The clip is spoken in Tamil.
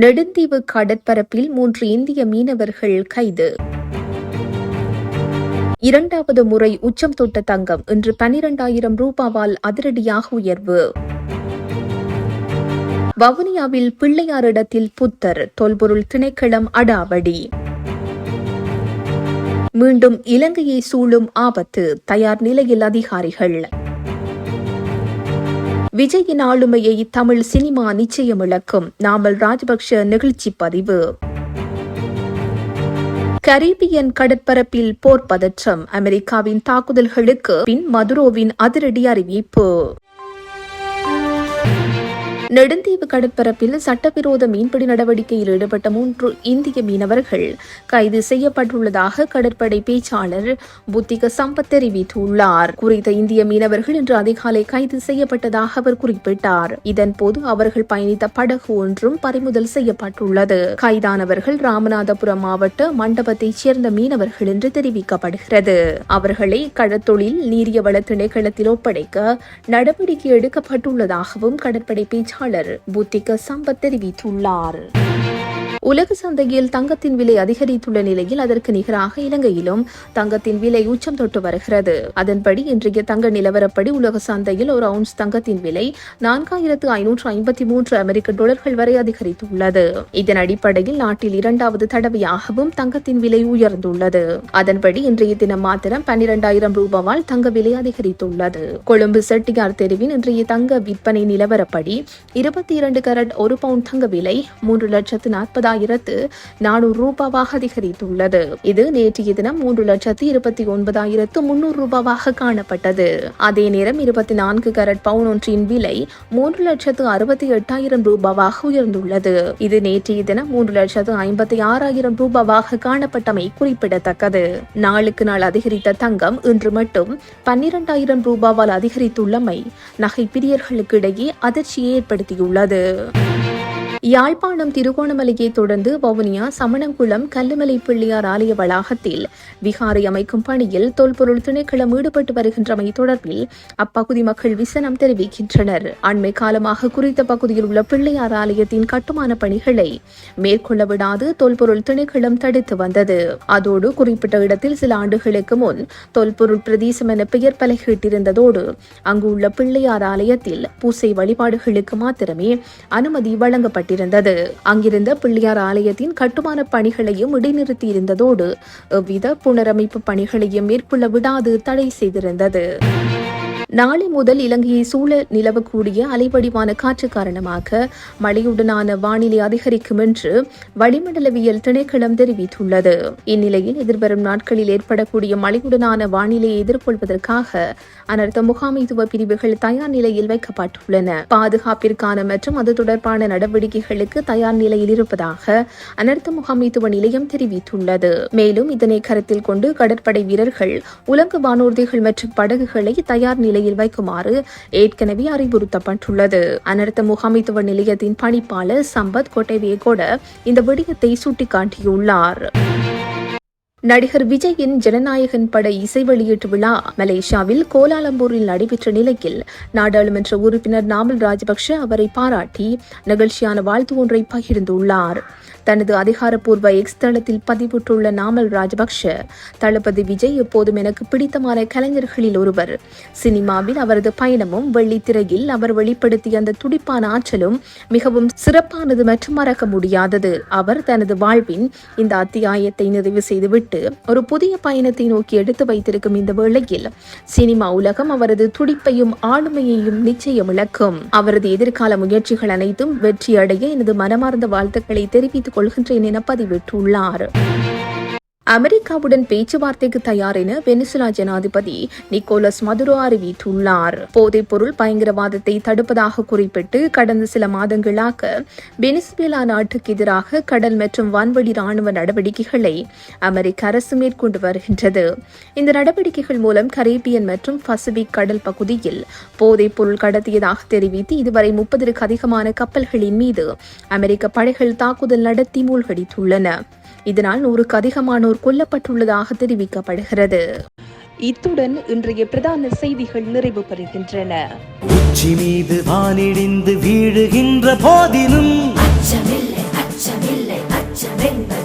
நெடுந்தீவு கடற்பரப்பில் 3 இந்திய மீனவர்கள் கைது. இரண்டாவது முறை உச்சம் தொட்ட தங்கம் இன்று 12,000 ரூபாவால் அதிரடியாக உயர்வு. வவுனியாவில் பிள்ளையாரிடத்தில் புத்தர், தொல்பொருள் திணைக்களம் அடாவடி. மீண்டும் இலங்கையை சூழும் ஆபத்து, தயார் நிலையில் அதிகாரிகள். விஜயின் ஆளுமையை தமிழ் சினிமா நிச்சயம் இழக்கும், நாமல் ராஜபக்ஷ நிகழ்ச்சி பதிவு. கரீபியன் கடற்பரப்பில் போர் பதற்றம், அமெரிக்காவின் தாக்குதல்களுக்கு பின் மதுரோவின் அதிரடி அறிவிப்பு. நெடுந்தீவு கடற்பரப்பில் சட்டவிரோத மீன்பிடி நடவடிக்கையில் ஈடுபட்ட 3 இந்திய மீனவர்கள் கைது செய்யப்பட்டுள்ளதாக கடற்படை பேச்சாளர் புத்திக சம்பத் தெரிவித்துள்ளார். குறித்த இந்திய மீனவர்கள் இன்று அதிகாலை கைது செய்யப்பட்டதாக அவர் குறிப்பிட்டார். இதன்போது அவர்கள் பயணித்த படகு ஒன்றும் பறிமுதல் செய்யப்பட்டுள்ளது. கைதானவர்கள் ராமநாதபுரம் மாவட்ட மண்டபத்தைச் சேர்ந்த மீனவர்கள் என்று தெரிவிக்கப்படுகிறது. அவர்களை கடற்தொழில் நீரியவள திணைக்களத்தில் ஒப்படைக்க நடவடிக்கை எடுக்கப்பட்டுள்ளதாகவும் கடற்படை பேச்சாளர் புத்திக சம்பத் தெரிவித்துள்ளார். உலக சந்தையில் தங்கத்தின் விலை அதிகரித்துள்ள நிலையில் அதற்கு நிகராக இலங்கையிலும் தங்கத்தின் விலை உச்சம் தொட்டு வருகிறது. அதன்படி இன்றைய தங்க நிலவரப்படி உலக சந்தையில் ஒரு அவுன்ஸ் தங்கத்தின் விலை 4,553 அமெரிக்க டாலர்கள் வரை அதிகரித்துள்ளது. இதன் அடிப்படையில் நாட்டில் இரண்டாவது தடவையாகவும் தங்கத்தின் விலை உயர்ந்துள்ளது. அதன்படி இன்றைய தினம் மாத்திரம் 12,000 ரூபாவால் தங்க விலை அதிகரித்துள்ளது. கொழும்பு செட்டியார் தெருவின் இன்றைய தங்க விற்பனை நிலவரப்படி 22 கரட் 1 பவுண்ட் தங்க விலை 3,40,400 ரூபாவாக அதிகரித்துள்ளது. இது நேற்றைய தினம் 3,29,300 ரூபாவாக காணப்பட்டது. அதே நேரம் 24 கரட் பவுன் ஒன்றின் விலை 3,68,000 ரூபாவாக உயர்ந்துள்ளது. இது நேற்றைய தினம் 3,56,000 ரூபாவாக காணப்பட்டமை குறிப்பிடத்தக்கது. நாளுக்கு நாள் அதிகரித்த தங்கம் இன்று மட்டும் 12,000 ரூபாவால் அதிகரித்துள்ளமை நகை பிரியர்களுக்கு இடையே அதிர்ச்சியை ஏற்படுத்தியுள்ளது. யாழ்ப்பாணம் திருகோணமலையை தொடர்ந்து வவுனியா சமணங்குளம் கல்லுமலை பிள்ளையார் ஆலய வளாகத்தில் விகாரை அமைக்கும் பணியில் தொல்பொருள் திணைக்களம் ஈடுபட்டு வருகின்றமை தொடர்பில் அப்பகுதி மக்கள் விசனம் தெரிவிக்கின்றனர். அண்மை காலமாக குறித்த பகுதியில் உள்ள பிள்ளையார் ஆலயத்தின் கட்டுமான பணிகளை மேற்கொள்ள விடாது தொல்பொருள் திணைக்களம் தடுத்து வந்தது. அதோடு குறிப்பிட்ட இடத்தில் சில ஆண்டுகளுக்கு முன் தொல்பொருள் பிரதேசம் என பெயர் பலகையிட்டிருந்ததோடு அங்கு உள்ள பிள்ளையார் ஆலயத்தில் பூசை வழிபாடுகளுக்கு மாத்திரமே அனுமதி வழங்கப்பட்டது. அங்கிருந்த பிள்ளையார் ஆலயத்தின் கட்டுமான பணிகளையும் இடைநிறுத்தியிருந்ததோடு எவ்வித புனரமைப்பு பணிகளையும் மேற்கொள்ள விடாது தடை செய்திருந்தது. நாளை முதல் இலங்கையை சூழ நிலவக்கூடிய அலைவடிவான காற்று காரணமாக மழையுடனான வானிலை அதிகரிக்கும் என்று வளிமண்டலவியல் திணைக்களம் தெரிவித்துள்ளது. இந்நிலையில் எதிர்வரும் நாட்களில் ஏற்படக்கூடிய மழையுடனான வானிலையை எதிர்கொள்வதற்காக அனர்த்த முகாமைத்துவ பிரிவுகள் தயார் நிலையில் வைக்கப்பட்டுள்ளன. பாதுகாப்பிற்கான மற்றும் அது தொடர்பான நடவடிக்கைகளுக்கு தயார் நிலையில் இருப்பதாக அனர்த்த முகாமைத்துவ நிலையம் தெரிவித்துள்ளது. மேலும் இதனை கருத்தில் கொண்டு கடற்படை வீரர்கள் உலங்கு வானூர்திகள் மற்றும் படகுகளை தயார் நிலையில் வைக்குமாறு ஏற்கனவே அறிவுறுத்தப்பட்டுள்ளது. அனர்த்த முகாமைத்துவ நிலையத்தின் பணிப்பாளர் சம்பத் கொட்டவேகோட இந்த விடயத்தை சுட்டிக்காட்டியுள்ளார். நடிகர் விஜயின் ஜனநாயகன் பட இசை வெளியீட்டு விழா மலேசியாவில் கோலாலம்பூரில் நடைபெற்ற நிலையில் நாடாளுமன்ற உறுப்பினர் நாமல் ராஜபக்ஷ அவரை பாராட்டி நிகழ்ச்சியான வாழ்த்து ஒன்றை பகிர்ந்துள்ளார். தனது அதிகாரப்பூர்வ எக்ஸ் தளத்தில் பதிவிட்டுள்ள நாமல் ராஜபக்ஷ, தளபதி விஜய் எப்போதும் எனக்கு பிடித்தமான கலைஞர்களில் ஒருவர். சினிமாவில் அவரது பயணமும் வெள்ளித்திரையில் அவர் வெளிப்படுத்திய அந்த துடிப்பான ஆற்றலும் மிகவும் சிறப்பானது மற்றும் மறக்க முடியாதது. அவர் தனது வாழ்வின் இந்த அத்தியாயத்தை நிறைவு செய்துவிட்டு ஒரு புதிய பயணத்தை நோக்கி எடுத்து வைத்திருக்கும் இந்த வேளையில் சினிமா உலகம் அவரது துடிப்பையும் ஆளுமையையும் நிச்சயம் இழக்கும். அவரது எதிர்கால முயற்சிகள் அனைத்தும் வெற்றியடைய எனது மனமார்ந்த வாழ்த்துக்களை தெரிவித்துக் கொள்கின்றேன் என பதிவிட்டுள்ளார். அமெரிக்காவுடன் பேச்சுவார்த்தைக்கு தயார் என வெனிசுலா ஜனாதிபதி நிக்கோலஸ் மதுரோ அறிவித்துள்ளார். போதைப்பொருள் பயங்கரவாதத்தை தடுப்பதாக குறிப்பிட்டு கடந்த சில மாதங்களாக வெனிசுவேலா நாட்டுக்கு எதிராக கடல் மற்றும் வான்வழி ராணுவ நடவடிக்கைகளை அமெரிக்க அரசு மேற்கொண்டு வருகின்றது. இந்த நடவடிக்கைகள் மூலம் கரீபியன் மற்றும் பசிபிக் கடல் பகுதியில் போதைப்பொருள் கடத்தியதாக தெரிவித்து இதுவரை 30க்கும் அதிகமான கப்பல்களின் மீது அமெரிக்க படைகள் தாக்குதல் நடத்தி மூழ்கடித்துள்ளன. இதனால் 100க்கும் அதிகமானோர் கொல்லப்பட்டுள்ளதாக தெரிவிக்கப்படுகிறது. இத்துடன் இன்றைய பிரதான செய்திகள் நிறைவு பெறுகின்றன. உச்சி மீது வானிடிந்து வீழுகின்ற போதிலும் வெண்மை